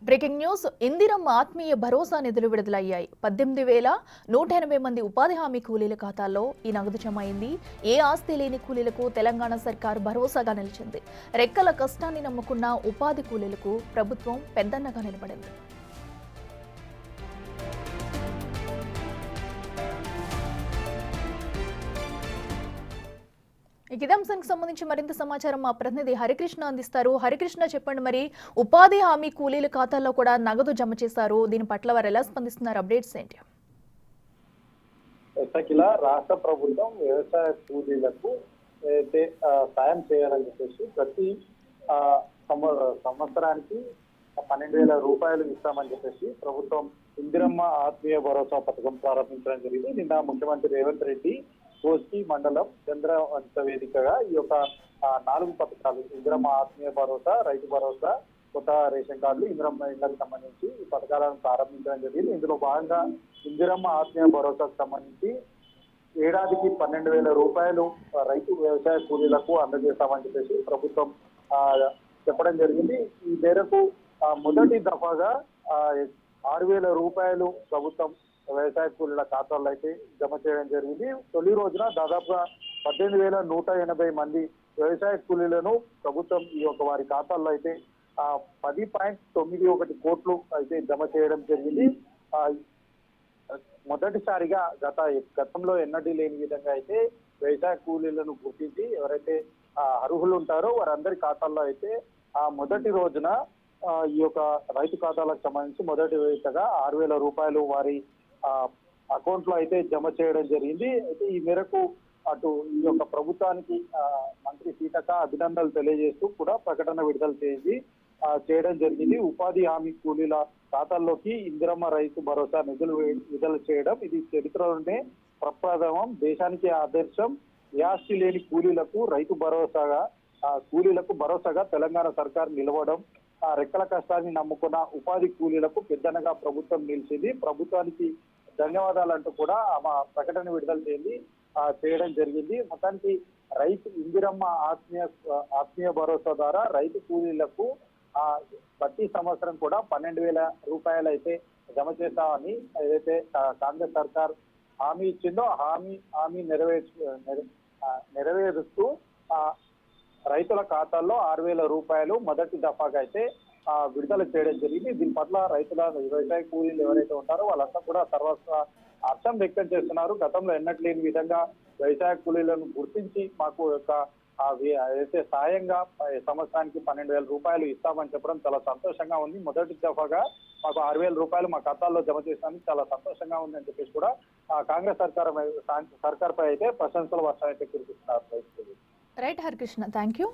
Breaking news. Indiramma ఆత్మీయ భరోసా నిధులు విడుదలయ్యాయి. 18,180 మంది ఉపాధి హామీ కూలీల ఖాతాల్లో ఈ నగదు జమ అయింది. ఏ ఆస్తి లేని కూలీలకు తెలంగాణ సర్కారు భరోసాగా నిలిచింది. రెక్కల కష్టాన్ని నమ్ముకున్న ఉపాధి కూలీలకు ప్రభుత్వం పెద్దన్నగా నిలబడింది. ఇదే అంశానికి సంబంధించి మరింత సమాచారం మా ప్రతినిధి హరికృష్ణ అందిస్తారు. హరికృష్ణ, చెప్పండి, మరి ఉపాధి హామీ కూలీల ఖాతాల్లో కూడా నగదు జమ చేశారు. దీని పట్ల వారు ఎలా స్పందిస్తున్నారు? అప్డేట్స్ ఏంటి? రాష్ట్ర ప్రభుత్వం వ్యవసాయ కూలీలకు అయితే సాయం చేయాలని చెప్పేసి ప్రతి సంవత్సరానికి 12,000 రూపాయలు ఇస్తామని చెప్పేసి ప్రభుత్వం ఇందిరమ్మ ఆత్మీయ భరోసా పథకం ప్రారంభించడం జరిగింది. నిన్న ముఖ్యమంత్రి రేవంత్ రెడ్డి కోస్కి మండలం చంద్రవంశ వేదికగా ఈ యొక్క 4 పథకాలు, ఇందిరమ్మ ఆత్మీయ భరోసా, రైతు భరోసా, కొత్త రేషన్ కార్డులు, ఇందిరమ్మ ఇళ్లకు సంబంధించి ఈ పథకాలను ప్రారంభించడం జరిగింది. ఇందులో భాగంగా ఇందిరమ్మ ఆత్మీయ భరోసాకు సంబంధించి ఏడాదికి 12,000 రూపాయలు రైతు వ్యవసాయ కూలీలకు అందజేస్తామని చెప్పేసి ప్రభుత్వం చెప్పడం జరిగింది. ఈ మేరకు మొదటి దఫాగా 6,000 రూపాయలు ప్రభుత్వం వ్యవసాయ కూలీల ఖాతాల్లో అయితే జమ చేయడం జరిగింది. తొలి రోజున దాదాపుగా 18,180 మంది వ్యవసాయ కూలీలను ప్రభుత్వం ఈ యొక్క వారి ఖాతాల్లో అయితే 10.91 కోట్లు అయితే జమ చేయడం జరిగింది. మొదటిసారిగా గతంలో ఎన్నడూ లేని విధంగా అయితే వ్యవసాయ కూలీలను గుర్తించి ఎవరైతే అర్హులు ఉంటారో వారందరి ఖాతాల్లో అయితే మొదటి రోజున ఈ యొక్క రైతు ఖాతాలకు సంబంధించి మొదటి విడతగా 6,000 రూపాయలు వారి అకౌంట్ లో అయితే జమ చేయడం జరిగింది. అయితే ఈ మేరకు అటు ఈ యొక్క ప్రభుత్వానికి మంత్రి సీతక్క అభినందనలు తెలియజేస్తూ కూడా ప్రకటన విడుదల చేయడం జరిగింది. ఉపాధి హామీ కూలీల ఖాతాల్లోకి ఇందిరమ్మ రైతు భరోసా నిధులు విడుదల చేయడం ఇది చరిత్రలోనే ప్రప్రథమం. దేశానికి ఆదర్శం. ఆస్తి లేని కూలీలకు రైతు భరోసాగా భరోసాగా తెలంగాణ సర్కార్ నిలవడం, రెక్కల కష్టాన్ని నమ్ముకున్న ఉపాధి కూలీలకు పెద్దనగా ప్రభుత్వం నిలిచింది. ప్రభుత్వానికి ధన్యవాదాలంటూ కూడా ఆమె ప్రకటన విడుదల చేయడం జరిగింది. మొత్తానికి రైతు ఇందిరమ్మ ఆత్మీయ భరోసా ద్వారా రైతు కూలీలకు ప్రతి సంవత్సరం కూడా 12,000 రూపాయలు అయితే జమ చేస్తామని ఏదైతే కాంగ్రెస్ సర్కార్ హామీ ఇచ్చిందో హామీ నెరవేరుస్తూ రైతుల ఖాతాల్లో 6,000 రూపాయలు మొదటి దఫాగా అయితే విడుదల చేయడం జరిగింది. దీని పట్ల రైతుల వ్యవసాయ కూలీలు ఎవరైతే ఉంటారో వాళ్ళంతా కూడా హర్షం వ్యక్తం చేస్తున్నారు. గతంలో ఎన్నట్లు లేని విధంగా వ్యవసాయ కూలీలను గుర్తించి మాకు అయితే సాయంగా సంవత్సరానికి 12,000 రూపాయలు ఇస్తామని చెప్పడం చాలా సంతోషంగా ఉంది. మొదటి దఫాగా మాకు 6,000 రూపాయలు మా ఖాతాల్లో జమ చేసినందుకు చాలా సంతోషంగా ఉంది అని చెప్పేసి కూడా కాంగ్రెస్ సర్కార్ పై అయితే ప్రశంసల వర్షం అయితే కురిపిస్తున్నారు రైతులు. Right Harikrishna, thank you.